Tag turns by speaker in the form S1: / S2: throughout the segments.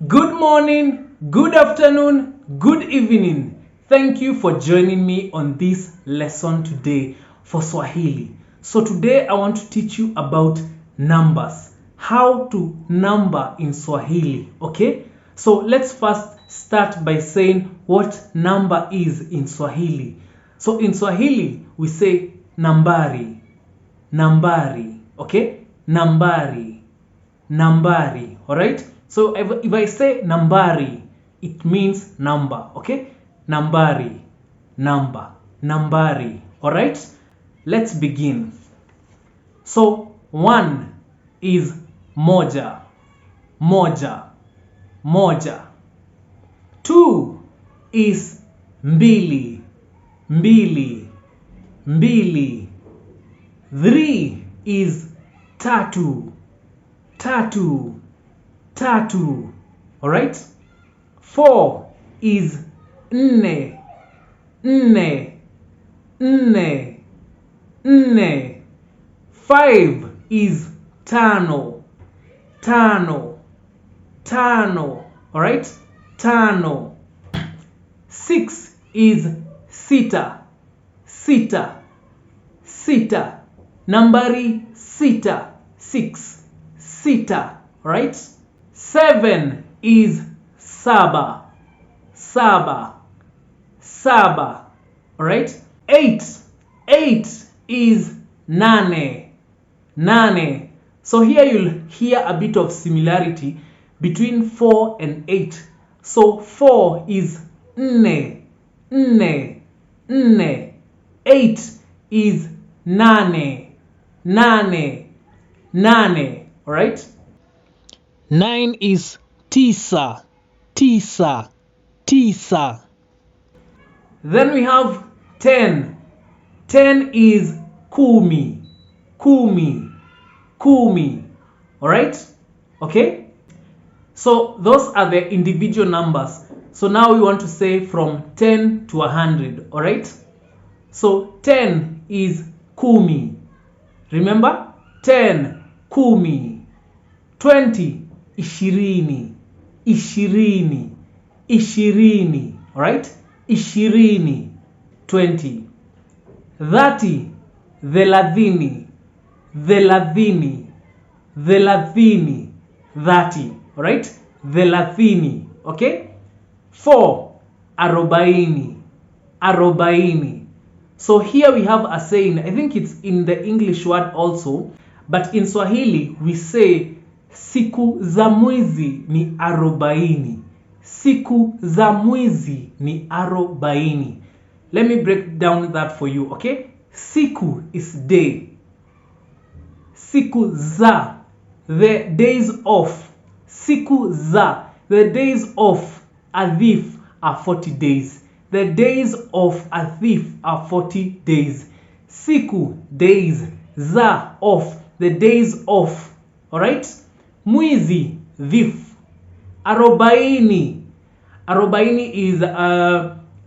S1: Good morning, good afternoon, good evening. Thank you for joining me on this lesson today for Swahili. So today I want to teach you about numbers. How to number in Swahili, okay? So let's first start by saying what number is in Swahili. So in Swahili we say nambari, nambari, okay? Nambari, all right? So if I say nambari, it means number, okay? Nambari, nambari, all right? Let's begin. So 1 is moja. 2 is mbili. 3 is tatu. All right? 4 is nne. 5 is tano. All right? Tano. 6 is sita. Nambari sita. 6. Sita. All right? 7 is saba. All right? 8 is nane. So here you'll hear a bit of similarity between 4 and 8. So 4 is nne. 8 is nane. All right? 9 is tisa. Then we have 10. 10 is kumi. All right? Okay? So those are the individual numbers. So now we want to say from 10 to 100. All right? So 10 is kumi. Remember? 10, kumi. 20, ishirini. All right? Ishirini, 20. 30, thelathini. 30. All right? Thelathini. Okay? 4, arobaini. So here we have a saying. I think it's in the English word also, but in Swahili we say siku za mwezi ni arobaini. Siku za mwezi ni arobaini. Let me break down that for you, okay? Siku is day. Siku za, the days of. Siku za, the days of a thief are 40 days. The days of a thief are 40 days. Siku, days. Za, of, the days of. Alright? Mwizi, thief. Arobaini. Arobaini is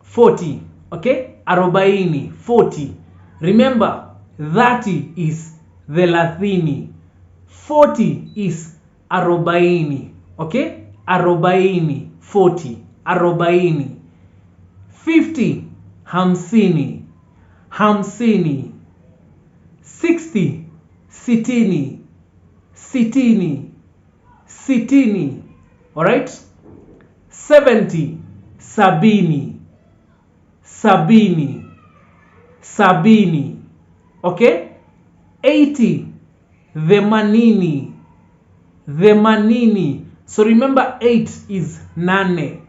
S1: 40. Okay? Arobaini, 40. Remember, 30 is thelathini. 40 is arobaini. Okay? Arobaini, 40. Arobaini. 50, hamsini. 60, sitini. All right? 70, sabini. Okay? 80, themanini. So remember 8 is nane.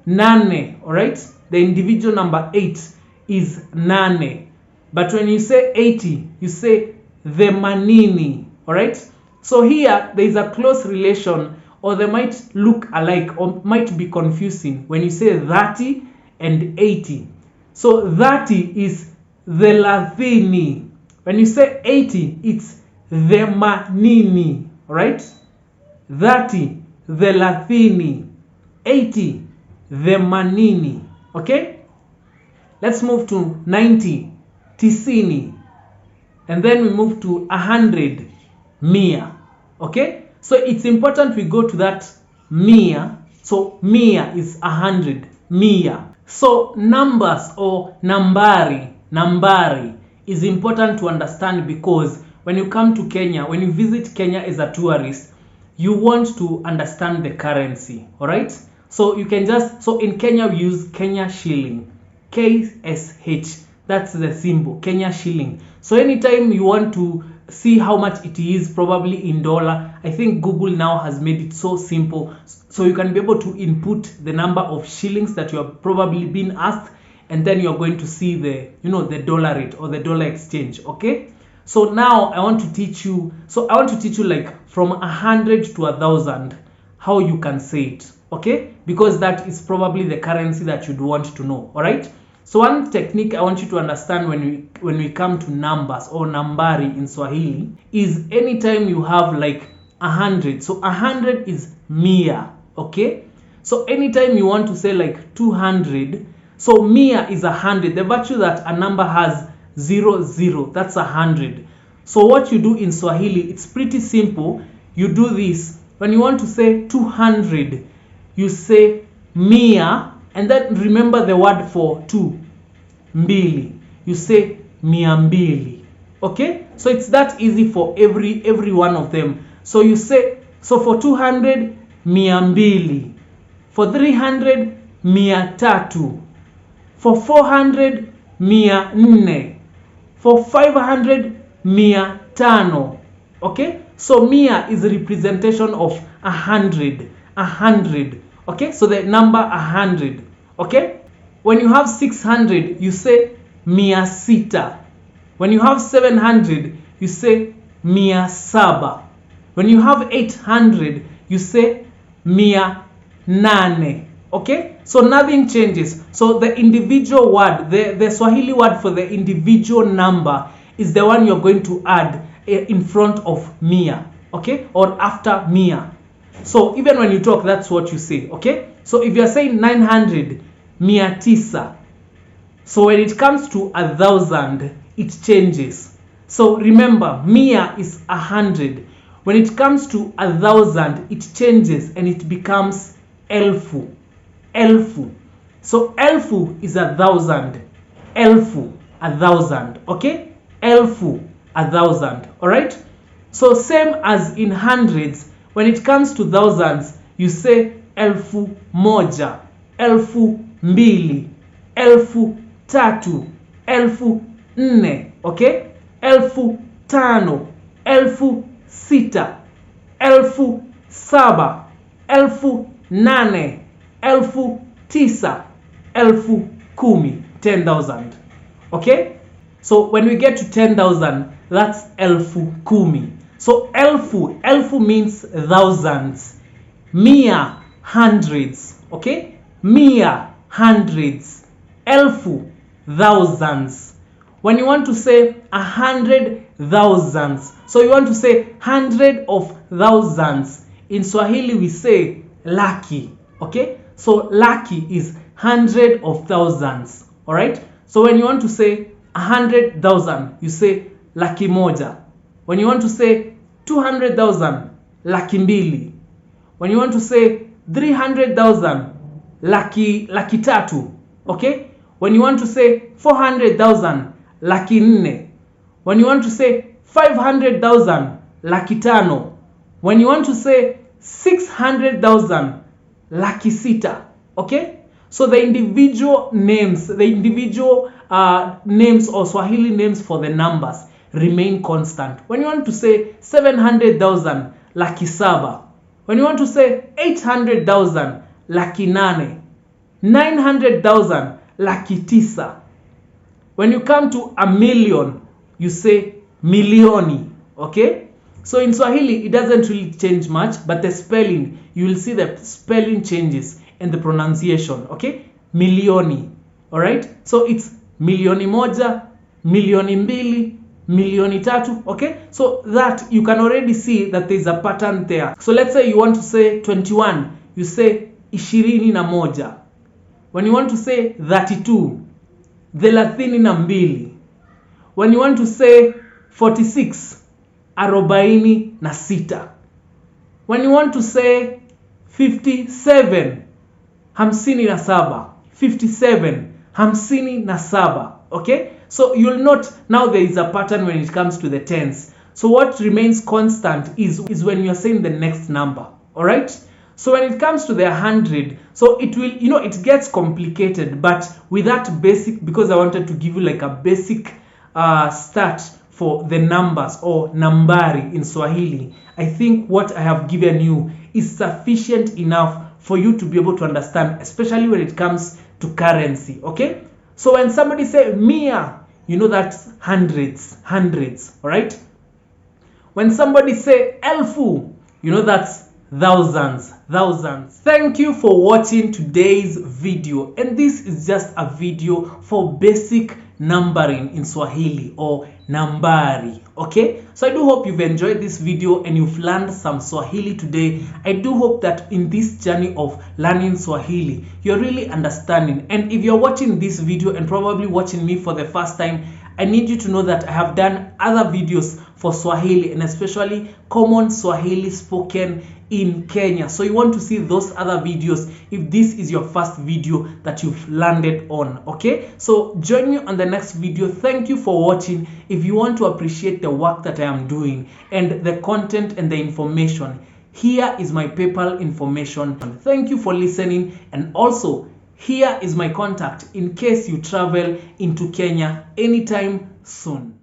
S1: All right? The individual number 8 is nane. But when you say 80, you say themanini. All right? So here there is a close relation, or they might look alike or might be confusing when you say 30 and 80. So 30 is thelathini. When you say 80, it's themanini. All right? 30, thelathini. 80, themanini. Okay? Let's move to 90, tisini. And then we move to 100, mia. Okay? So it's important we go to that mia So mia is 100, mia. So numbers or nambari is important to understand, because when you come to Kenya, when you visit Kenya as a tourist, you want to understand the currency, all right? So you can just, so in Kenya we use Kenya shilling, KSH, that's the symbol, Kenya shilling. So anytime you want to see how much it is, probably in dollar, I think Google now has made it so simple, so you can be able to input the number of shillings that you have probably been asked, and then you're going to see the, the dollar rate or the dollar exchange. Okay, so now I want to teach you, like from 100 to 1,000 how you can say it. Okay, because that is probably the currency that you'd want to know. All right, so one technique I want you to understand when we come to numbers or nambari in Swahili is anytime you have like 100, so 100 is mia. Okay, so anytime you want to say like 200, so mia is 100. The virtue that a number has 00, that's 100. So what you do in Swahili, it's pretty simple. You do this. When you want to say 200, you say mia, and then remember the word for two, mbili. You say mia mbili. Okay, so it's that easy for every one of them. So you say, so for 200 mia mbili, for 300 mia tatu, for 400 mia nne, for 500 mia tano. Okay, so mia is a representation of 100. Okay, so the number 100. Okay, when you have 600, you say mia sita. When you have 700, you say mia saba. When you have 800, you say mia nane. Okay, so nothing changes. So the individual word, the Swahili word for the individual number is the one you're going to add in front of mia, okay, or after mia. So even when you talk, that's what you say. Okay, so if you're saying 900, mia tisa. So when it comes to 1,000, it changes. So remember, mia is 100. When it comes to 1,000, it changes and it becomes elfu. So elfu is 1,000. Elfu, 1,000. Okay, elfu, 1,000. All right, so same as in hundreds, when it comes to thousands, you say elfu moja, elfu mbili, elfu tatu, elfu nne. Okay, elfu tano, elfu sita, elfu saba, elfu nane, elfu tisa, elfu kumi, 10,000. Okay, so when we get to 10,000, that's elfu kumi. So elfu means thousands, mia hundreds. Okay, mia hundreds, elfu thousands. When you want to say 100,000, so you want to say 100 of thousands, in Swahili we say laki. Okay, so laki is 100 of thousands. All right, so when you want to say 100,000, you say laki moja. When you want to say 200,000, laki mbili. When you want to say 300,000, laki tatu. Okay, when you want to say 400,000, laki nne. When you want to say 500,000, laki tano. When you want to say 600,000, laki sita. Okay, so the individual names or Swahili names for the numbers remain constant. When you want to say 700,000, laki saba. When you want to say 800,000, laki nane. 900,000, laki tisa. When you come to a million, you say milioni. Okay, so in Swahili it doesn't really change much, but the spelling, you will see the spelling changes and the pronunciation. Okay, milioni. All right, so it's milioni moja, milioni mbili, milioni tatu. Okay, so that you can already see that there's a pattern there. So let's say you want to say 21, you say ishirini na moja. When you want to say 32, thelathini na mbili. When you want to say 46, arobaini na sita. When you want to say 57, hamsini na saba. 57, hamsini na saba. Okay, so you'll note now there is a pattern when it comes to the tens. So what remains constant is when you're saying the next number. All right, so when it comes to the 100, so it will, it gets complicated, but with that basic, because I wanted to give you like a basic start for the numbers, or nambari in Swahili, I think what I have given you is sufficient enough for you to be able to understand, especially when it comes to currency. Okay, so when somebody say mia, that's hundreds, all right? When somebody say elfu, that's thousands. Thank you for watching today's video, and this is just a video for basic numbering in Swahili, or nambari. Okay, so I do hope you've enjoyed this video and you've learned some Swahili today. I do hope that in this journey of learning Swahili, you're really understanding. And if you're watching this video and probably watching me for the first time, I need you to know that I have done other videos for Swahili, and especially common Swahili spoken in Kenya. So you want to see those other videos if this is your first video that you've landed on. Okay, so join me on the next video. Thank you for watching. If you want to appreciate the work that I am doing and the content and the information, here is my PayPal information. Thank you for listening, and also here is my contact in case you travel into Kenya anytime soon.